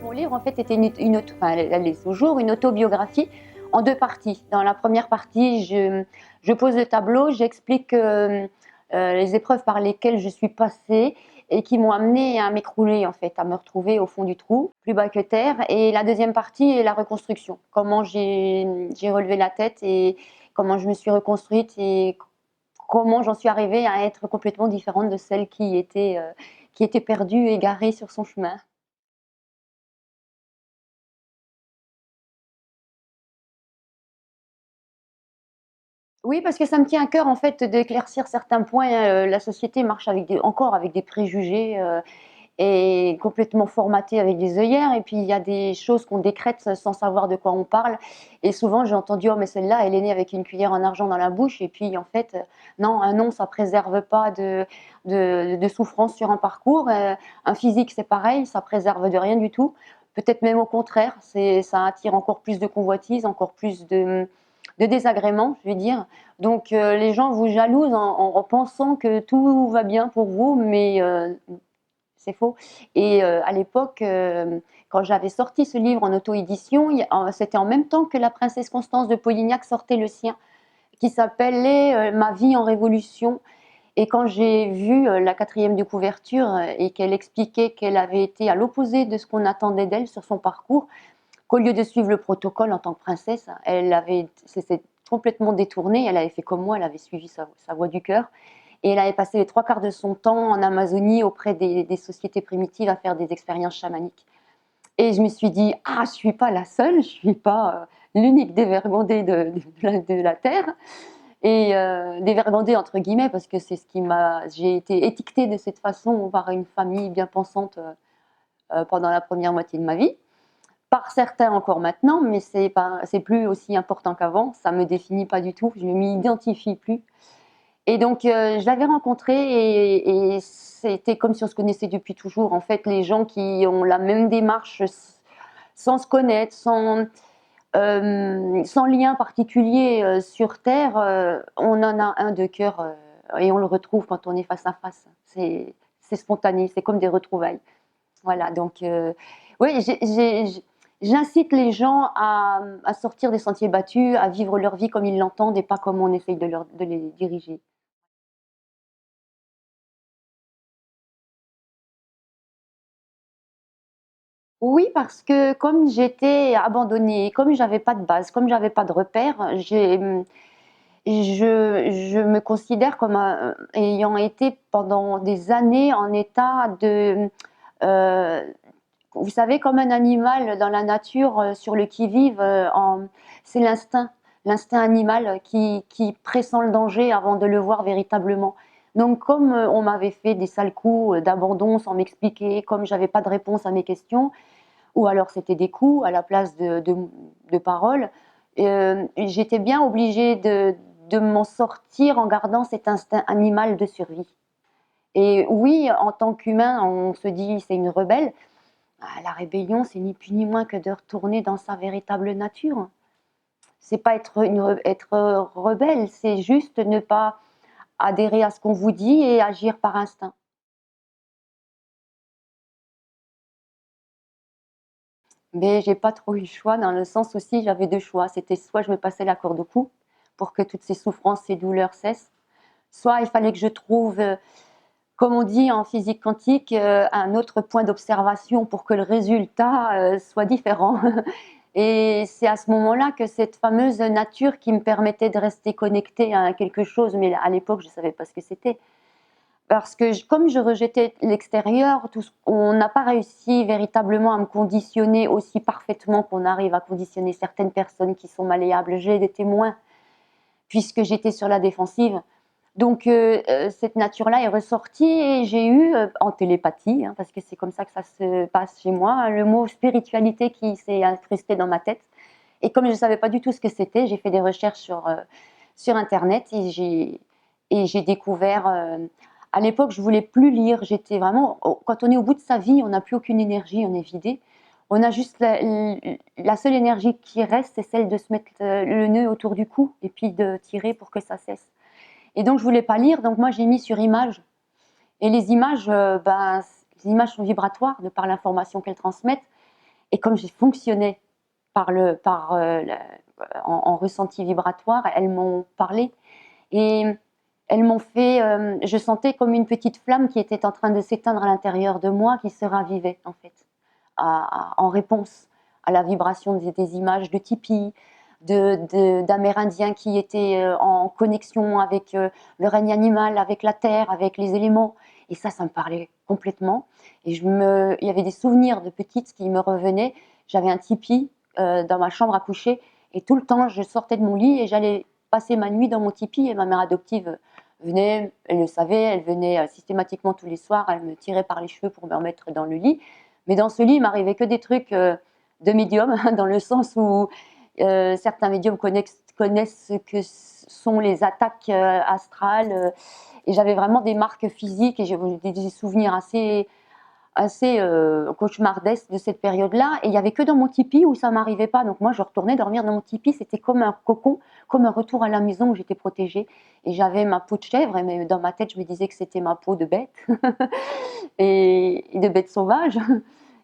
Mon livre, en fait, était enfin, elle est toujours une autobiographie en deux parties. Dans la première partie, je pose le tableau, j'explique les épreuves par lesquelles je suis passée et qui m'ont amenée à m'écrouler, en fait, à me retrouver au fond du trou, plus bas que terre. Et la deuxième partie est la reconstruction, comment j'ai relevé la tête et comment je me suis reconstruite et comment j'en suis arrivée à être complètement différente de celle qui était perdue, égarée sur son chemin. Oui, parce que ça me tient à cœur en fait d'éclaircir certains points. La société marche encore avec des préjugés et complètement formatée avec des œillères. Et puis il y a des choses qu'on décrète sans savoir de quoi on parle. Et souvent j'ai entendu: oh mais celle-là, elle est née avec une cuillère en argent dans la bouche. Et puis en fait, non, un nom ça préserve pas de souffrance sur un parcours. Un physique c'est pareil, ça préserve de rien du tout. Peut-être même au contraire, ça attire encore plus de convoitises, encore plus de désagréments, je vais dire. Donc les gens vous jalousent en pensant que tout va bien pour vous, mais c'est faux. Et à l'époque, quand j'avais sorti ce livre en auto-édition, c'était en même temps que la princesse Constance de Polignac sortait le sien, qui s'appelait Ma vie en révolution. Et quand j'ai vu la quatrième de couverture et qu'elle expliquait qu'elle avait été à l'opposé de ce qu'on attendait d'elle sur son parcours, qu'au lieu de suivre le protocole en tant que princesse, s'était complètement détournée. Elle avait fait comme moi, elle avait suivi sa voie du cœur. Et elle avait passé les trois quarts de son temps en Amazonie auprès des sociétés primitives à faire des expériences chamaniques. Et je me suis dit, ah, je ne suis pas la seule, je ne suis pas l'unique dévergondée de la Terre. Et dévergondée entre guillemets, parce que c'est ce qui j'ai été étiquetée de cette façon par une famille bien pensante pendant la première moitié de ma vie. Par certains encore maintenant, mais c'est plus aussi important qu'avant, ça ne me définit pas du tout, je ne m'identifie plus. Et donc, je l'avais rencontré et c'était comme si on se connaissait depuis toujours. En fait, les gens qui ont la même démarche sans se connaître, sans lien particulier sur Terre, on en a un de cœur et on le retrouve quand on est face à face. C'est spontané, c'est comme des retrouvailles. Voilà, donc oui, j'incite les gens à sortir des sentiers battus, à vivre leur vie comme ils l'entendent et pas comme on essaye de les diriger. Oui, parce que comme j'étais abandonnée, comme j'avais pas de base, comme j'avais pas de repères, je me considère comme ayant été pendant des années en état euh, vous savez, comme un animal dans la nature sur le qui-vive, c'est l'instinct animal qui pressent le danger avant de le voir véritablement. Donc comme on m'avait fait des sales coups d'abandon sans m'expliquer, comme j'avais pas de réponse à mes questions, ou alors c'était des coups à la place de paroles. J'étais bien obligée de m'en sortir en gardant cet instinct animal de survie. Et oui, en tant qu'humain, on se dit c'est une rebelle. Ah, la rébellion, c'est ni plus ni moins que de retourner dans sa véritable nature. C'est pas être rebelle, c'est juste ne pas adhérer à ce qu'on vous dit et agir par instinct. Mais j'ai pas trop eu le choix, dans le sens aussi, j'avais deux choix. C'était soit je me passais la corde au cou pour que toutes ces souffrances, ces douleurs cessent, soit il fallait que je trouve, comme on dit en physique quantique, un autre point d'observation pour que le résultat soit différent. Et c'est à ce moment-là que cette fameuse nature qui me permettait de rester connectée à quelque chose, mais à l'époque je ne savais pas ce que c'était, parce que comme je rejetais l'extérieur, on n'a pas réussi véritablement à me conditionner aussi parfaitement qu'on arrive à conditionner certaines personnes qui sont malléables. J'ai des témoins, puisque j'étais sur la défensive. Donc cette nature-là est ressortie et j'ai eu, en télépathie, hein, parce que c'est comme ça que ça se passe chez moi, le mot spiritualité qui s'est incrusté dans ma tête. Et comme je ne savais pas du tout ce que c'était, j'ai fait des recherches sur Internet et j'ai découvert. À l'époque, je voulais plus lire. J'étais vraiment. Quand on est au bout de sa vie, on n'a plus aucune énergie, on est vidé. On a juste la seule énergie qui reste, c'est celle de se mettre le nœud autour du cou et puis de tirer pour que ça cesse. Et donc, je voulais pas lire, donc moi, j'ai mis sur images. Et les images sont vibratoires de par l'information qu'elles transmettent. Et comme j'ai fonctionné en ressenti vibratoire, elles m'ont parlé et elles m'ont fait, je sentais comme une petite flamme qui était en train de s'éteindre à l'intérieur de moi, qui se ravivait en fait, en réponse à la vibration des images de tipis, d'Amérindiens qui étaient en connexion avec le règne animal, avec la terre, avec les éléments. Et ça me parlait complètement. Et il y avait des souvenirs de petite qui me revenaient. J'avais un tipi dans ma chambre à coucher et tout le temps, je sortais de mon lit et j'allais passer ma nuit dans mon tipi et ma mère adoptive venait, elle le savait, elle venait systématiquement tous les soirs, elle me tirait par les cheveux pour me remettre dans le lit. Mais dans ce lit, il m'arrivait que des trucs de médium, dans le sens où certains médiums connaissent ce que sont les attaques astrales. Et j'avais vraiment des marques physiques et j'ai des souvenirs assez cauchemardesque de cette période-là. Et il n'y avait que dans mon tipi où ça ne m'arrivait pas. Donc moi, je retournais dormir dans mon tipi. C'était comme un cocon, comme un retour à la maison où j'étais protégée. Et j'avais ma peau de chèvre. Et dans ma tête, je me disais que c'était ma peau de bête. et de bête sauvage.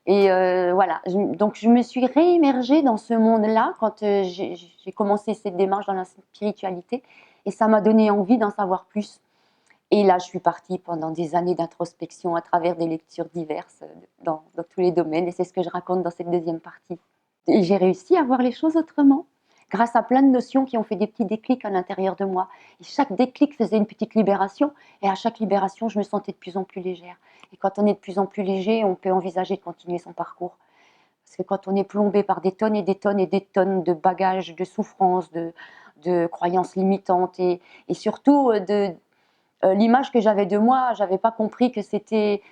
Et voilà. Donc je me suis réémergée dans ce monde-là quand j'ai commencé cette démarche dans la spiritualité. Et ça m'a donné envie d'en savoir plus. Et là, je suis partie pendant des années d'introspection à travers des lectures diverses dans tous les domaines. Et c'est ce que je raconte dans cette deuxième partie. Et j'ai réussi à voir les choses autrement, grâce à plein de notions qui ont fait des petits déclics à l'intérieur de moi. Et chaque déclic faisait une petite libération. Et à chaque libération, je me sentais de plus en plus légère. Et quand on est de plus en plus léger, on peut envisager de continuer son parcours. Parce que quand on est plombé par des tonnes et des tonnes et des tonnes de bagages, de souffrances, de croyances limitantes et surtout l'image que j'avais de moi, j'avais pas compris que c'était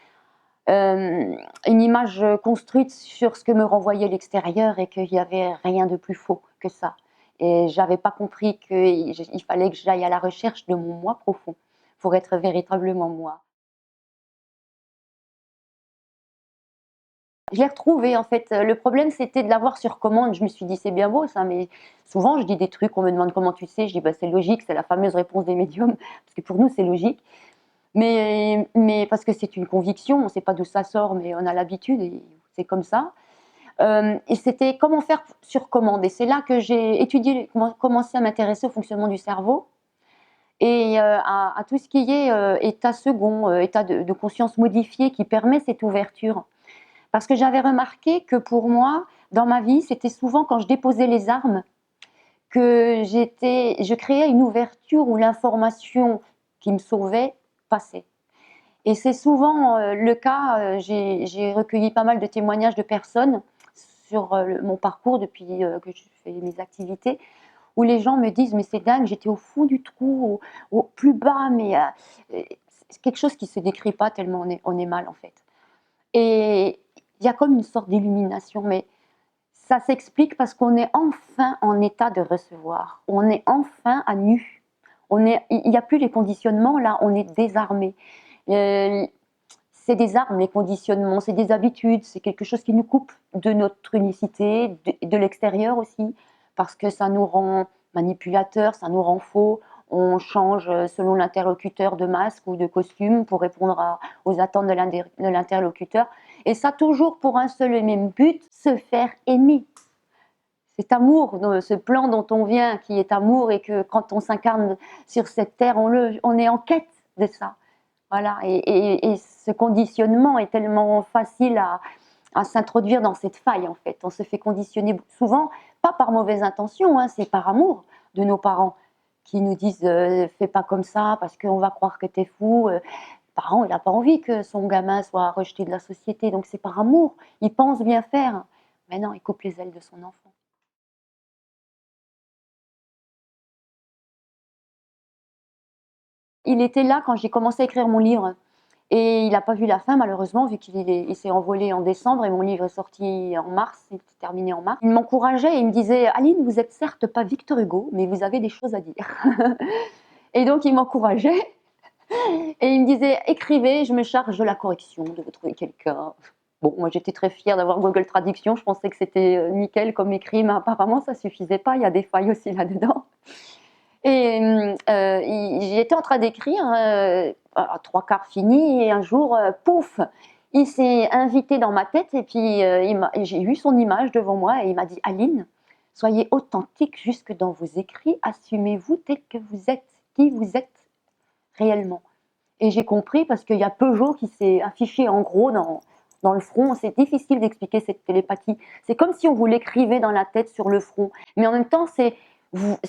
une image construite sur ce que me renvoyait l'extérieur et qu'il n'y avait rien de plus faux que ça. Et j'avais pas compris qu'il fallait que j'aille à la recherche de mon moi profond pour être véritablement moi. Je l'ai retrouvé en fait. Le problème c'était de l'avoir sur commande. Je me suis dit c'est bien beau ça, mais souvent je dis des trucs, on me demande comment tu sais, je dis bah, c'est logique, c'est la fameuse réponse des médiums, parce que pour nous c'est logique. Mais parce que c'est une conviction, on ne sait pas d'où ça sort, mais on a l'habitude et c'est comme ça. Et c'était comment faire sur commande. Et c'est là que j'ai étudié, commencé à m'intéresser au fonctionnement du cerveau et à tout ce qui est état second, état de conscience modifié qui permet cette ouverture. Parce que j'avais remarqué que pour moi, dans ma vie, c'était souvent quand je déposais les armes que je créais une ouverture où l'information qui me sauvait passait. Et c'est souvent le cas, j'ai recueilli pas mal de témoignages de personnes sur mon parcours depuis que je fais mes activités, où les gens me disent mais c'est dingue, j'étais au fond du trou, au plus bas, mais c'est quelque chose qui ne se décrit pas tellement on est mal en fait. Et il y a comme une sorte d'illumination, mais ça s'explique parce qu'on est enfin en état de recevoir, on est enfin à nu, il n'y a plus les conditionnements, là on est désarmé. C'est des armes, les conditionnements, c'est des habitudes, c'est quelque chose qui nous coupe de notre unicité, de l'extérieur aussi, parce que ça nous rend manipulateurs, ça nous rend faux. On change selon l'interlocuteur de masque ou de costume pour répondre aux attentes de l'interlocuteur. Et ça toujours pour un seul et même but, se faire aimer. Cet amour, ce plan dont on vient, qui est amour, et que quand on s'incarne sur cette terre, on est en quête de ça. Voilà, et ce conditionnement est tellement facile à s'introduire dans cette faille en fait. On se fait conditionner souvent, pas par mauvaise intention, hein, c'est par amour de nos parents qui nous disent fais pas comme ça parce qu'on va croire que t'es fou. Le parent, il n'a pas envie que son gamin soit rejeté de la société, donc c'est par amour. Il pense bien faire, mais non, il coupe les ailes de son enfant. Il était là quand j'ai commencé à écrire mon livre. Et il n'a pas vu la fin, malheureusement, vu qu'il s'est envolé en décembre et mon livre est sorti en mars, il s'est terminé en mars. Il m'encourageait et il me disait « Aline, vous êtes certes pas Victor Hugo, mais vous avez des choses à dire. » Et donc il m'encourageait et il me disait « Écrivez, je me charge de la correction, de vous trouver quelqu'un. » Bon, moi j'étais très fière d'avoir Google Traduction, je pensais que c'était nickel comme écrit, mais apparemment ça suffisait pas, il y a des failles aussi là-dedans. Et j'étais en train d'écrire, trois quarts fini, et un jour, pouf, il s'est invité dans ma tête et puis j'ai eu son image devant moi et il m'a dit: Aline, soyez authentique jusque dans vos écrits, assumez-vous tel que vous êtes, qui vous êtes réellement. Et j'ai compris parce qu'il y a Peugeot qui s'est affiché en gros dans le front. C'est difficile d'expliquer cette télépathie. C'est comme si on vous l'écrivait dans la tête sur le front. Mais en même temps, c'est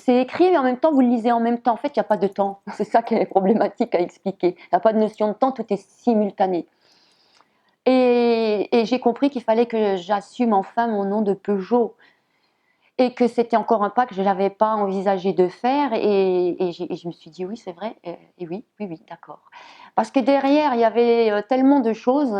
écrit, mais en même temps, vous le lisez en même temps. En fait, il n'y a pas de temps. C'est ça qui est problématique à expliquer. Il n'y a pas de notion de temps, tout est simultané. Et j'ai compris qu'il fallait que j'assume enfin mon nom de Peugeot. Et que c'était encore un pas que je n'avais pas envisagé de faire. Et je me suis dit, oui, c'est vrai. Et oui, d'accord. Parce que derrière, il y avait tellement de choses,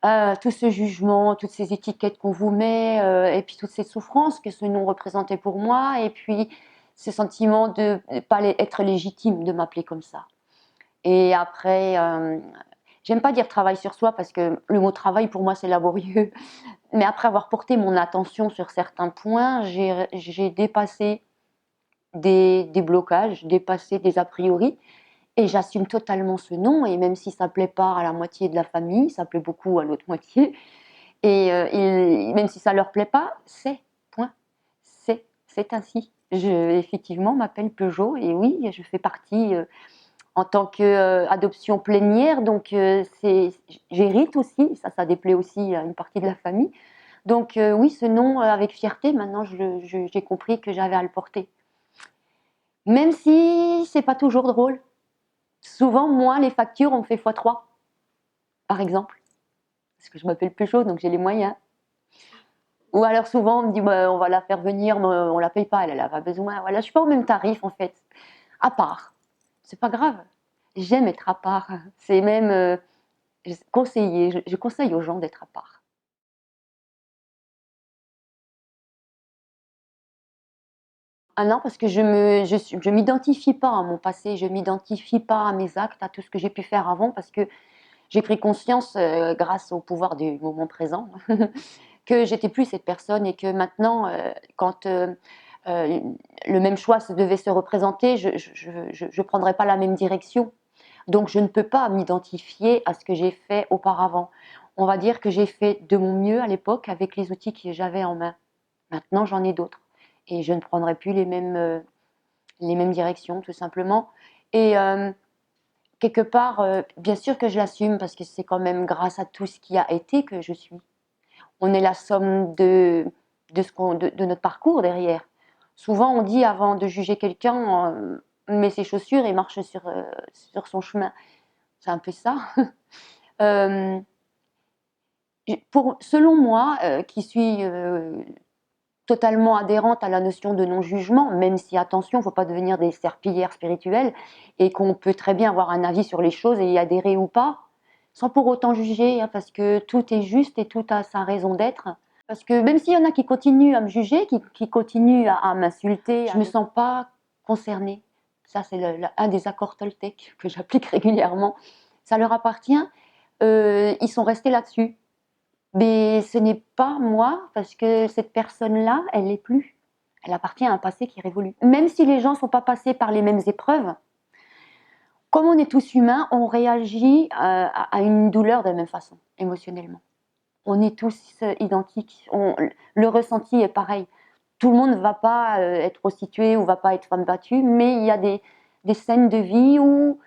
tout ce jugement, toutes ces étiquettes qu'on vous met, et puis toutes ces souffrances que ce nom représentait pour moi, et puis ce sentiment de ne pas être légitime de m'appeler comme ça. Et après, j'aime pas dire travail sur soi parce que le mot travail pour moi c'est laborieux, mais après avoir porté mon attention sur certains points, j'ai dépassé des blocages, dépassé des a priori, et j'assume totalement ce nom. Et même si ça plaît pas à la moitié de la famille, ça plaît beaucoup à l'autre moitié. Et même si ça leur plaît pas, c'est point. C'est ainsi. Je effectivement m'appelle Peugeot et oui, je fais partie en tant qu'adoption plénière, donc j'hérite aussi, ça déplaît aussi à une partie de la famille. Donc oui, ce nom avec fierté, maintenant j'ai compris que j'avais à le porter. Même si c'est pas toujours drôle. Souvent, moi, les factures, on me fait x3, par exemple. Parce que je m'appelle Peugeot, donc j'ai les moyens. Ou alors souvent, on me dit, bah, on va la faire venir, mais on la paye pas, elle n'a pas besoin. Voilà, je suis pas au même tarif, en fait. À part. C'est pas grave. J'aime être à part. C'est même conseillé. Je conseille aux gens d'être à part. Ah non, parce que je m'identifie pas à mon passé, je m'identifie pas à mes actes, à tout ce que j'ai pu faire avant, parce que j'ai pris conscience, grâce au pouvoir du moment présent, que j'étais plus cette personne et que maintenant, quand le même choix devait se représenter, je prendrais pas la même direction. Donc je ne peux pas m'identifier à ce que j'ai fait auparavant. On va dire que j'ai fait de mon mieux à l'époque avec les outils que j'avais en main. Maintenant, j'en ai d'autres et je ne prendrai plus les mêmes directions, tout simplement. Et quelque part, bien sûr que je l'assume parce que c'est quand même grâce à tout ce qui a été que je suis. On est la somme de notre parcours derrière. Souvent, on dit avant de juger quelqu'un, met ses chaussures et marche sur son chemin. C'est un peu ça. Euh, selon moi, qui suis totalement adhérente à la notion de non-jugement, même si, attention, il ne faut pas devenir des serpillières spirituelles et qu'on peut très bien avoir un avis sur les choses et y adhérer ou pas, sans pour autant juger, hein, parce que tout est juste et tout a sa raison d'être. Parce que même s'il y en a qui continuent à me juger, qui continuent à m'insulter, je ne me sens pas concernée. Ça, c'est un des accords Toltec que j'applique régulièrement. Ça leur appartient, ils sont restés là-dessus. Mais ce n'est pas moi, parce que cette personne-là, elle n'est plus. Elle appartient à un passé qui est révolu. Même si les gens ne sont pas passés par les mêmes épreuves, comme on est tous humains, on réagit à une douleur de la même façon, émotionnellement. On est tous identiques. Le ressenti est pareil. Tout le monde ne va pas être prostitué ou ne va pas être femme battue, mais il y a des scènes de vie où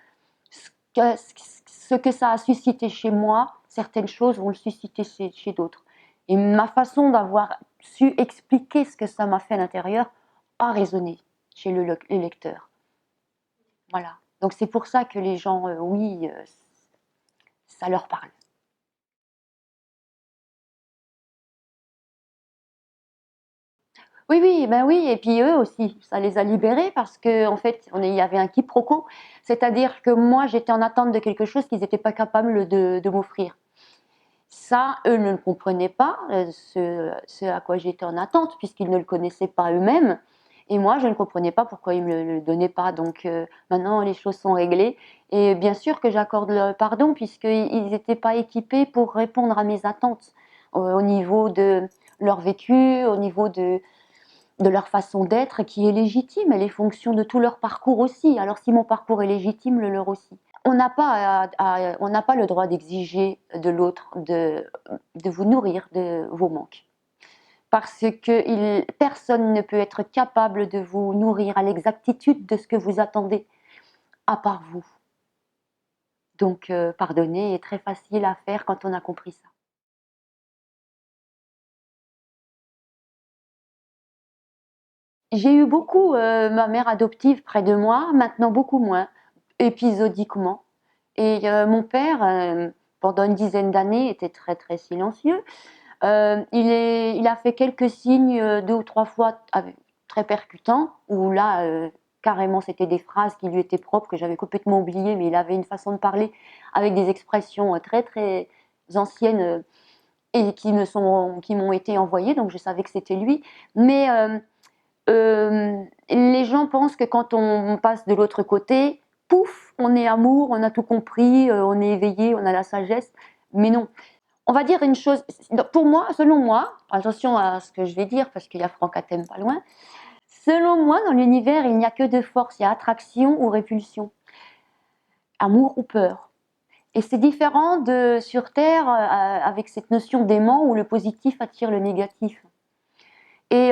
ce que ça a suscité chez moi, certaines choses vont le susciter chez d'autres. Et ma façon d'avoir su expliquer ce que ça m'a fait à l'intérieur a résonné chez le lecteur. Voilà. Donc c'est pour ça que les gens, oui, ça leur parle. Oui, oui, ben oui, et puis eux aussi, ça les a libérés parce que en fait, il y avait un quiproquo, c'est-à-dire que moi, j'étais en attente de quelque chose qu'ils n'étaient pas capables de m'offrir. Ça, eux ne le comprenaient pas, ce à quoi j'étais en attente, puisqu'ils ne le connaissaient pas eux-mêmes. Et moi, je ne comprenais pas pourquoi ils ne me le donnaient pas. Donc maintenant, les choses sont réglées. Et bien sûr que j'accorde le pardon, puisqu'ils n'étaient pas équipés pour répondre à mes attentes au niveau de leur vécu, au niveau de leur façon d'être qui est légitime, elle est fonction de tout leur parcours aussi. Alors si mon parcours est légitime, le leur aussi. On n'a pas, on n'a pas le droit d'exiger de l'autre de vous nourrir de vos manques. Parce que personne ne peut être capable de vous nourrir à l'exactitude de ce que vous attendez, à part vous. Donc, pardonner est très facile à faire quand on a compris ça. J'ai eu beaucoup ma mère adoptive près de moi, maintenant beaucoup moins, épisodiquement. Et mon père, pendant une dizaine d'années, était très très silencieux. Il a fait quelques signes 2 ou 3 fois très percutants, où là, carrément, c'était des phrases qui lui étaient propres, que j'avais complètement oubliées, mais il avait une façon de parler avec des expressions très très anciennes et qui m'ont été envoyées, donc je savais que c'était lui. Mais les gens pensent que quand on passe de l'autre côté, pouf, on est amour, on a tout compris, on est éveillé, on a la sagesse. Mais non. On va dire une chose, pour moi, selon moi, attention à ce que je vais dire parce qu'il y a Franck Athème pas loin, selon moi, dans l'univers, il n'y a que deux forces, il y a attraction ou répulsion, amour ou peur. Et c'est différent de sur Terre avec cette notion d'aimant où le positif attire le négatif. Et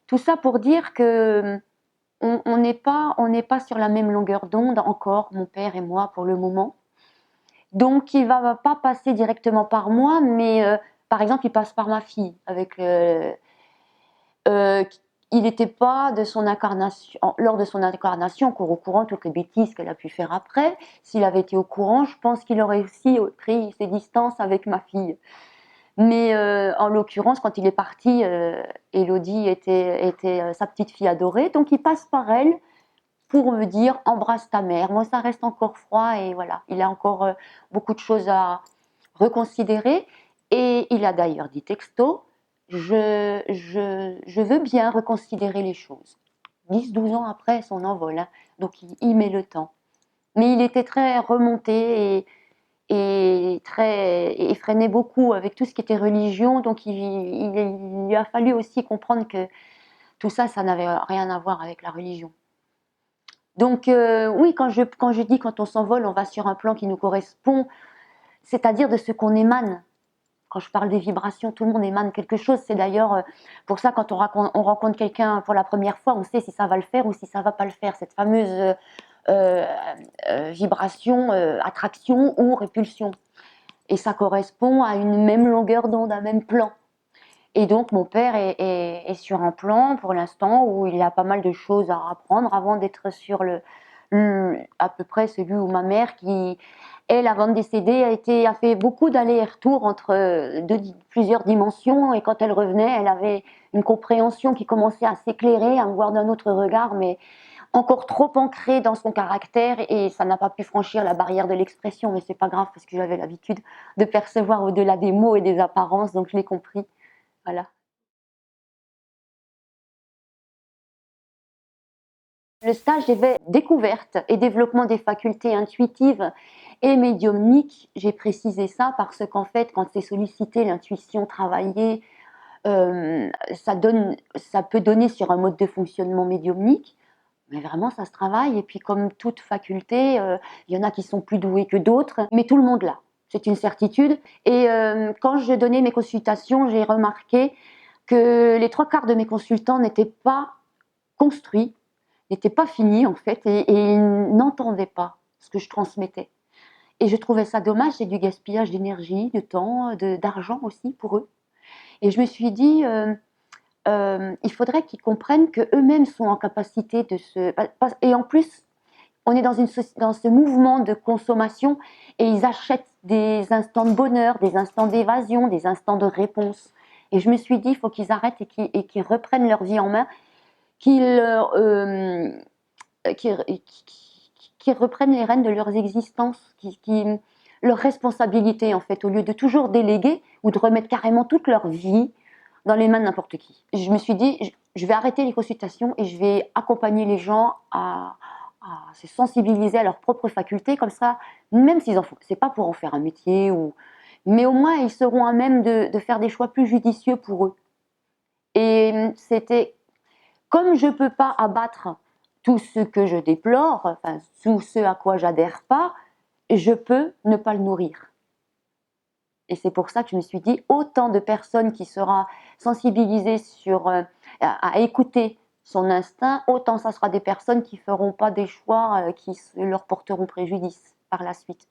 tout ça pour dire que on n'est pas sur la même longueur d'onde encore, mon père et moi, pour le moment. Donc, il ne va pas passer directement par moi, mais par exemple, il passe par ma fille. Euh, il n'était pas de son incarnation, lors de son incarnation encore au courant de toutes les bêtises qu'elle a pu faire après. S'il avait été au courant, je pense qu'il aurait aussi pris ses distances avec ma fille. Mais en l'occurrence, quand il est parti, Élodie était sa petite fille adorée, donc il passe par elle pour me dire embrasse ta mère. Moi, ça reste encore froid et voilà, il a encore beaucoup de choses à reconsidérer. Et il a d'ailleurs dit texto, je veux bien reconsidérer les choses. 10, 12 ans après son envol, hein, donc il met le temps. Mais il était très remonté et très effréné beaucoup avec tout ce qui était religion, donc il lui a fallu aussi comprendre que tout ça, ça n'avait rien à voir avec la religion. Donc oui, quand je dis quand on s'envole, on va sur un plan qui nous correspond, c'est-à-dire de ce qu'on émane. Quand je parle des vibrations, tout le monde émane quelque chose. C'est d'ailleurs pour ça quand on rencontre quelqu'un pour la première fois, on sait si ça va le faire ou si ça va pas le faire. Cette fameuse vibration, attraction ou répulsion. Et ça correspond à une même longueur d'onde, un même plan. Et donc mon père est sur un plan pour l'instant où il a pas mal de choses à apprendre avant d'être sur à peu près celui où ma mère qui, elle, avant de décéder, a fait beaucoup d'allers-retours entre plusieurs dimensions, et quand elle revenait, elle avait une compréhension qui commençait à s'éclairer, à me voir d'un autre regard, mais encore trop ancrée dans son caractère, et ça n'a pas pu franchir la barrière de l'expression, mais c'est pas grave parce que j'avais l'habitude de percevoir au-delà des mots et des apparences, donc je l'ai compris. Voilà. Le stage avait découverte et développement des facultés intuitives et médiumniques. J'ai précisé ça parce qu'en fait, quand c'est sollicité, l'intuition travaillée, ça peut donner sur un mode de fonctionnement médiumnique, mais vraiment ça se travaille. Et puis comme toute faculté, il y en a qui sont plus doués que d'autres, mais tout le monde l'a. C'est une certitude. Et quand je donnais mes consultations, j'ai remarqué que les 3 quarts de mes consultants n'étaient pas construits, n'était pas fini en fait, et ils n'entendaient pas ce que je transmettais. Et je trouvais ça dommage, c'est du gaspillage d'énergie, de temps, d'argent aussi pour eux. Et je me suis dit, il faudrait qu'ils comprennent qu'eux-mêmes sont en capacité de se... Et en plus, on est dans ce mouvement de consommation et ils achètent des instants de bonheur, des instants d'évasion, des instants de réponse. Et je me suis dit, il faut qu'ils arrêtent et qu'ils reprennent leur vie en main, qu'ils qui reprennent les rênes de leurs existences, leur responsabilité en fait, au lieu de toujours déléguer ou de remettre carrément toute leur vie dans les mains de n'importe qui. Je me suis dit, je vais arrêter les consultations et je vais accompagner les gens à se sensibiliser à leurs propres facultés, comme ça, même s'ils en font, c'est pas pour en faire un métier, mais au moins ils seront à même de faire des choix plus judicieux pour eux. Et c'était, comme je peux pas abattre tout ce que je déplore, enfin tout ce à quoi j'adhère pas, je peux ne pas le nourrir. Et c'est pour ça que je me suis dit, autant de personnes qui seront sensibilisées à écouter son instinct, autant ça sera des personnes qui ne feront pas des choix qui leur porteront préjudice par la suite.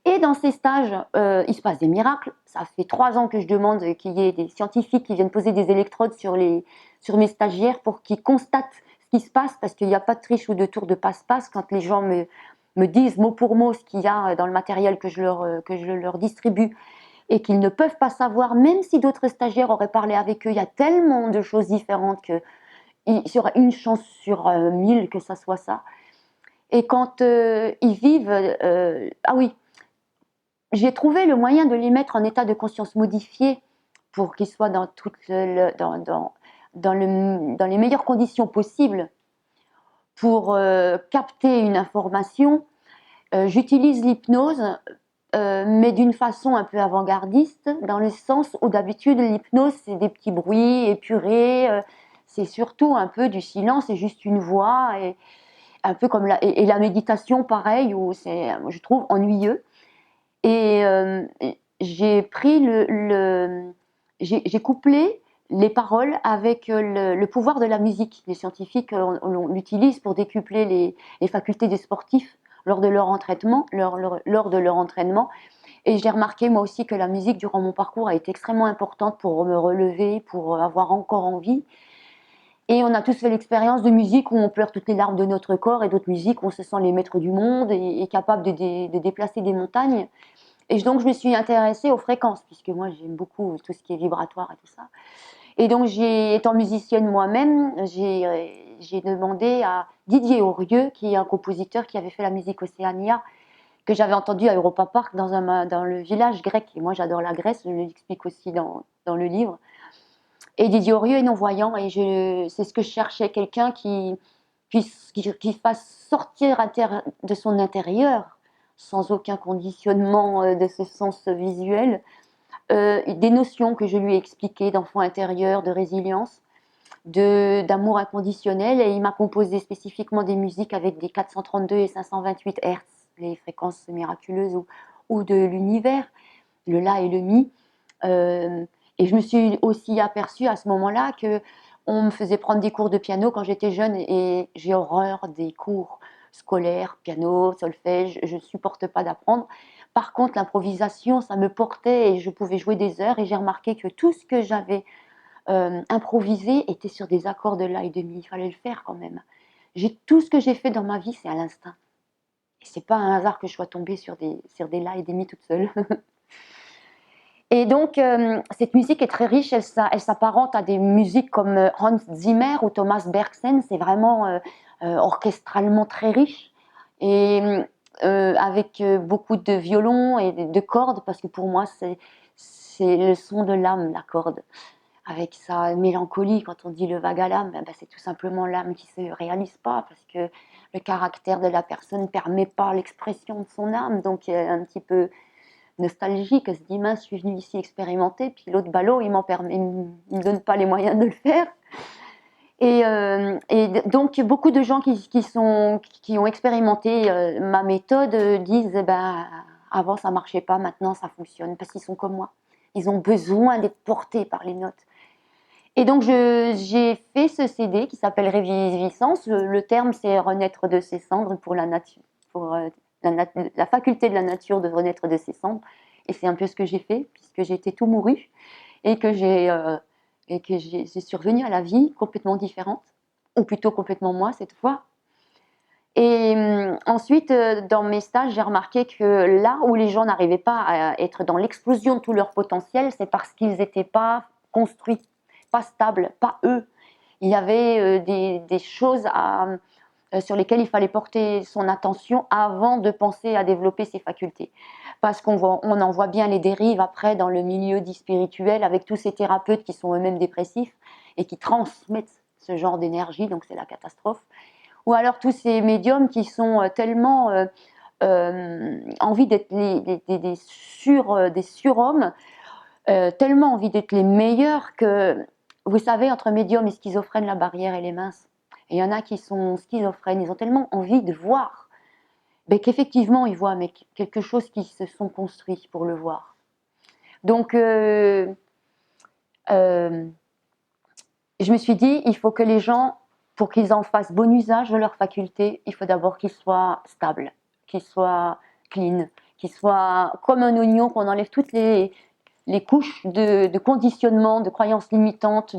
Et dans ces stages, il se passe des miracles. Ça fait 3 ans que je demande qu'il y ait des scientifiques qui viennent poser des électrodes sur mes stagiaires pour qu'ils constatent ce qui se passe, parce qu'il n'y a pas de triche ou de tour de passe-passe quand les gens me disent mot pour mot ce qu'il y a dans le matériel que je leur distribue et qu'ils ne peuvent pas savoir, même si d'autres stagiaires auraient parlé avec eux. Il y a tellement de choses différentes qu'il y aura une chance sur 1000 que ça soit ça. Et quand ils vivent... ah oui, j'ai trouvé le moyen de les mettre en état de conscience modifié pour qu'ils soient dans les meilleures conditions possibles pour capter une information. J'utilise l'hypnose, mais d'une façon un peu avant-gardiste, dans le sens où d'habitude l'hypnose c'est des petits bruits épurés, c'est surtout un peu du silence, c'est juste une voix, et un peu comme la méditation pareil, où c'est, je trouve, ennuyeux. Et j'ai pris j'ai couplé les paroles avec le pouvoir de la musique. Les scientifiques on l'utilisent pour décupler les facultés des sportifs lors de leur entraînement, lors de leur entraînement. Et j'ai remarqué moi aussi que la musique durant mon parcours a été extrêmement importante pour me relever, pour avoir encore envie. Et on a tous fait l'expérience de musique où on pleure toutes les larmes de notre corps, et d'autres musiques où on se sent les maîtres du monde et capable de déplacer des montagnes. Et donc, je me suis intéressée aux fréquences, puisque moi, j'aime beaucoup tout ce qui est vibratoire et tout ça. Et donc, étant musicienne moi-même, j'ai demandé à Didier Aurieux, qui est un compositeur qui avait fait la musique Océania, que j'avais entendu à Europa Park dans le village grec. Et moi, j'adore la Grèce, je l'explique aussi dans le livre. Et Didier Aurieux est non-voyant, et c'est ce que je cherchais, quelqu'un qui fasse sortir de son intérieur, sans aucun conditionnement de ce sens visuel, des notions que je lui ai expliquées d'enfant intérieur, de résilience, d'amour inconditionnel. Et il m'a composé spécifiquement des musiques avec des 432 et 528 Hz, les fréquences miraculeuses ou de l'univers, le La et le Mi. Et je me suis aussi aperçue à ce moment-là qu'on me faisait prendre des cours de piano quand j'étais jeune, et j'ai horreur des cours scolaires, piano, solfège, je ne supporte pas d'apprendre. Par contre, l'improvisation, ça me portait et je pouvais jouer des heures, et j'ai remarqué que tout ce que j'avais improvisé était sur des accords de La et de Mi. Il fallait le faire quand même. Tout ce que j'ai fait dans ma vie, c'est à l'instinct. Et c'est pas un hasard que je sois tombée sur des La et des Mi toute seule. Et donc, cette musique est très riche, elle s'apparente à des musiques comme Hans Zimmer ou Thomas Bergsen. C'est vraiment orchestralement très riche, et avec beaucoup de violons et de cordes, parce que pour moi, c'est le son de l'âme, la corde. Avec sa mélancolie, quand on dit le vague à l'âme, ben c'est tout simplement l'âme qui ne se réalise pas, parce que le caractère de la personne ne permet pas l'expression de son âme, donc un petit peu nostalgique, elle se dit mince, je suis venue ici expérimenter, puis l'autre ballot il me donne pas les moyens de le faire. Et donc beaucoup de gens qui ont expérimenté ma méthode disent avant ça marchait pas, maintenant ça fonctionne, parce qu'ils sont comme moi, ils ont besoin d'être portés par les notes. Et donc j'ai fait ce CD qui s'appelle Réviviscence. Le terme c'est renaître de ses cendres, pour la nature, pour la faculté de la nature de renaître de ses cendres. Et c'est un peu ce que j'ai fait, puisque j'étais tout mourue et que j'ai survenu à la vie complètement différente, ou plutôt complètement moi cette fois. Et ensuite, dans mes stages, j'ai remarqué que là où les gens n'arrivaient pas à être dans l'explosion de tout leur potentiel, c'est parce qu'ils n'étaient pas construits, pas stables, pas eux. Il y avait des choses sur lesquelles il fallait porter son attention avant de penser à développer ses facultés. Parce qu'on en voit bien les dérives après dans le milieu dit spirituel, avec tous ces thérapeutes qui sont eux-mêmes dépressifs et qui transmettent ce genre d'énergie, donc c'est la catastrophe. Ou alors tous ces médiums qui sont tellement envie d'être des surhommes, tellement envie d'être les meilleurs que, vous savez, entre médiums et schizophrènes, la barrière elle est mince. Et il y en a qui sont schizophrènes, ils ont tellement envie de voir, ben, qu'effectivement ils voient, mais quelque chose qu'ils se sont construits pour le voir. Donc, je me suis dit, il faut que les gens, pour qu'ils en fassent bon usage de leurs facultés, il faut d'abord qu'ils soient stables, qu'ils soient clean, qu'ils soient comme un oignon, qu'on enlève toutes les couches de conditionnement, de croyances limitantes,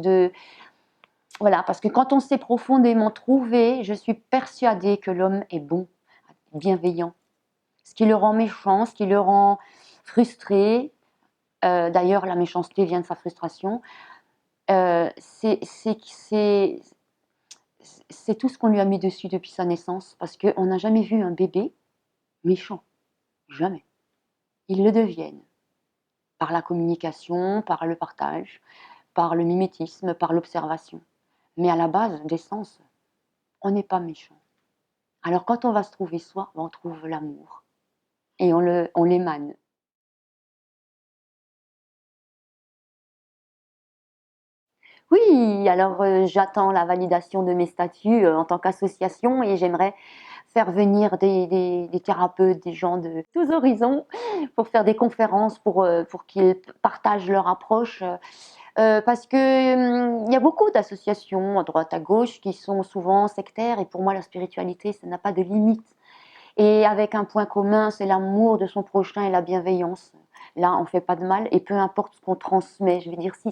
voilà, parce que quand on s'est profondément trouvé, je suis persuadée que l'homme est bon, bienveillant. Ce qui le rend méchant, ce qui le rend frustré, d'ailleurs la méchanceté vient de sa frustration, c'est tout ce qu'on lui a mis dessus depuis sa naissance, parce qu'on n'a jamais vu un bébé méchant, jamais. Ils le deviennent par la communication, par le partage, par le mimétisme, par l'observation. Mais à la base, d'essence, on n'est pas méchant. Alors quand on va se trouver soi, on trouve l'amour et on l'émane. Oui, alors j'attends la validation de mes statuts en tant qu'association et j'aimerais faire venir des thérapeutes, des gens de tous horizons pour faire des conférences, pour qu'ils partagent leur approche. Parce que il y a beaucoup d'associations à droite, à gauche qui sont souvent sectaires et pour moi la spiritualité, ça n'a pas de limite. Et avec un point commun, c'est l'amour de son prochain et la bienveillance. Là, on ne fait pas de mal et peu importe ce qu'on transmet. Je veux dire, si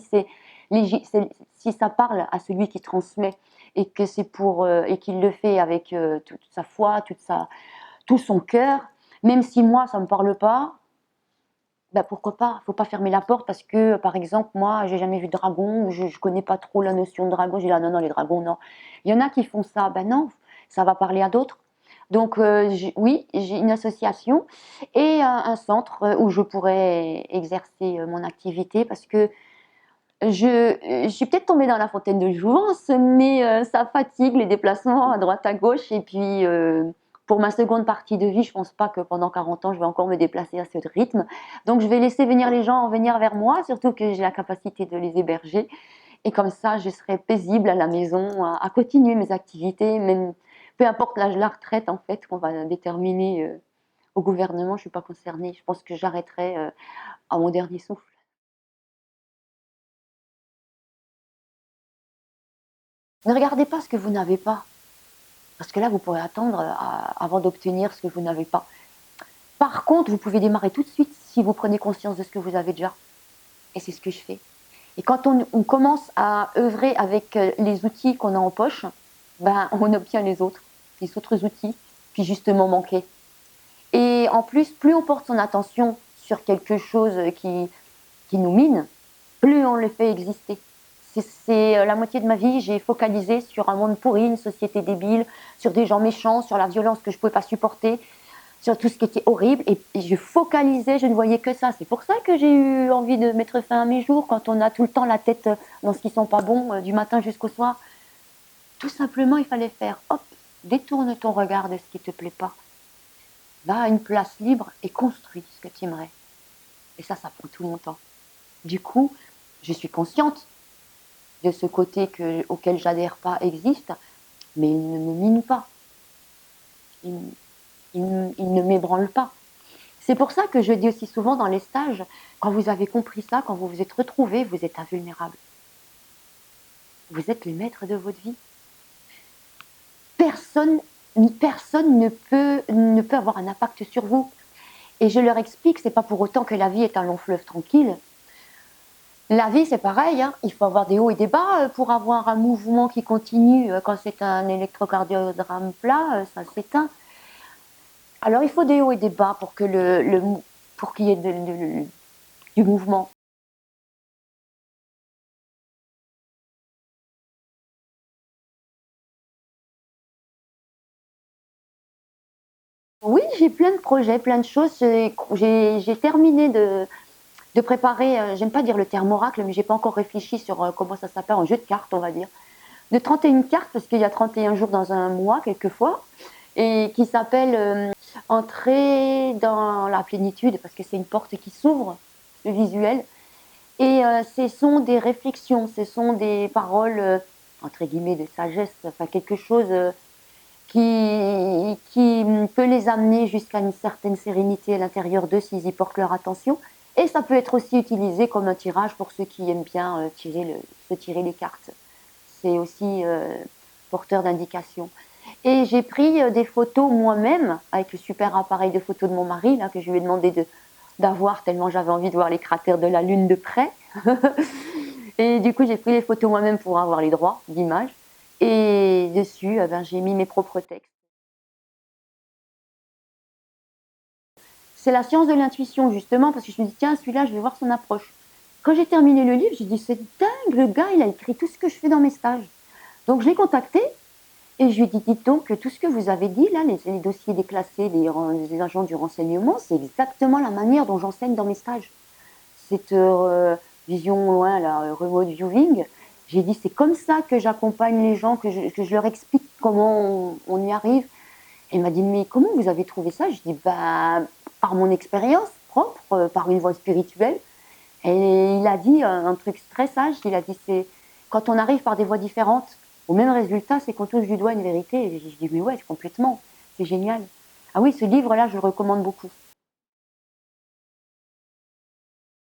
ça parle à celui qui transmet et que c'est et qu'il le fait avec toute sa foi, tout son cœur, même si moi ça me parle pas, ben pourquoi pas? Faut pas fermer la porte parce que, par exemple, moi, j'ai jamais vu de dragon ou je connais pas trop la notion de dragon. J'ai dit ah non non les dragons non. Il y en a qui font ça, ben non, ça va parler à d'autres. Donc oui, j'ai une association et un centre où je pourrais exercer mon activité parce que je suis peut-être tombée dans la fontaine de jouvence, mais ça fatigue les déplacements à droite à gauche. Et puis, pour ma seconde partie de vie, je ne pense pas que pendant 40 ans, je vais encore me déplacer à ce rythme. Donc, je vais laisser venir les gens venir vers moi, surtout que j'ai la capacité de les héberger. Et comme ça, je serai paisible à la maison, à continuer mes activités, même peu importe l'âge de la retraite, en fait, qu'on va déterminer au gouvernement, je ne suis pas concernée. Je pense que j'arrêterai à mon dernier souffle. Ne regardez pas ce que vous n'avez pas. Parce que là, vous pourrez attendre avant d'obtenir ce que vous n'avez pas. Par contre, vous pouvez démarrer tout de suite si vous prenez conscience de ce que vous avez déjà. Et c'est ce que je fais. Et quand on commence à œuvrer avec les outils qu'on a en poche, ben, on obtient les autres outils qui justement manquaient. Et en plus, plus on porte son attention sur quelque chose qui nous mine, plus on le fait exister. C'est la moitié de ma vie, j'ai focalisé sur un monde pourri, une société débile, sur des gens méchants, sur la violence que je ne pouvais pas supporter, sur tout ce qui était horrible. Et je focalisais, je ne voyais que ça. C'est pour ça que j'ai eu envie de mettre fin à mes jours, quand on a tout le temps la tête dans ce qui ne sent pas bon, du matin jusqu'au soir. Tout simplement, il fallait faire, hop, détourne ton regard de ce qui ne te plaît pas. Va à une place libre et construis ce que tu aimerais. Et ça prend tout mon temps. Du coup, je suis consciente de ce côté auquel j'adhère pas existe, mais il ne me mine pas. Il ne m'ébranle pas. C'est pour ça que je dis aussi souvent dans les stages, quand vous avez compris ça, quand vous vous êtes retrouvés, vous êtes invulnérable. Vous êtes les maîtres de votre vie. Personne ne peut avoir un impact sur vous. Et je leur explique, c'est pas pour autant que la vie est un long fleuve tranquille. La vie, c'est pareil, hein. Il faut avoir des hauts et des bas pour avoir un mouvement qui continue. Quand c'est un électrocardiogramme plat, ça s'éteint. Alors, il faut des hauts et des bas pour qu'il y ait du mouvement. Oui, j'ai plein de projets, plein de choses. J'ai terminé de préparer, j'aime pas dire le terme oracle, mais j'ai pas encore réfléchi sur comment ça s'appelle, un jeu de cartes, on va dire. De 31 cartes, parce qu'il y a 31 jours dans un mois, quelquefois, et qui s'appelle Entrer dans la plénitude, parce que c'est une porte qui s'ouvre, le visuel. Et ce sont des réflexions, ce sont des paroles entre guillemets, de sagesse, enfin quelque chose qui peut les amener jusqu'à une certaine sérénité à l'intérieur d'eux s'ils y portent leur attention. Et ça peut être aussi utilisé comme un tirage pour ceux qui aiment bien se tirer les cartes. C'est aussi porteur d'indications. Et j'ai pris des photos moi-même avec le super appareil de photo de mon mari là, que je lui ai demandé d'avoir tellement j'avais envie de voir les cratères de la Lune de près. Et du coup, j'ai pris les photos moi-même pour avoir les droits d'image. Et dessus, ben, j'ai mis mes propres textes. C'est la science de l'intuition, justement, parce que je me dis, tiens, celui-là, je vais voir son approche. Quand j'ai terminé le livre, j'ai dit, c'est dingue, le gars, il a écrit tout ce que je fais dans mes stages. Donc, je l'ai contacté et je lui ai dit, dites donc, tout ce que vous avez dit, là, les dossiers déclassés des agents du renseignement, c'est exactement la manière dont j'enseigne dans mes stages. Cette vision loin, là, remote viewing, j'ai dit, c'est comme ça que j'accompagne les gens, que je leur explique comment on y arrive. Et il m'a dit, mais comment vous avez trouvé ça? Je dis, bah, par mon expérience propre, par une voie spirituelle. Et il a dit un truc très sage, il a dit, c'est quand on arrive par des voies différentes au même résultat, c'est qu'on touche du doigt une vérité. Et je dis, mais ouais, complètement, c'est génial. Ah oui, ce livre-là, je le recommande beaucoup.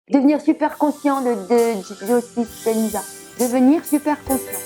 Devenir super conscient de Joe Dispenza. Devenir super conscient.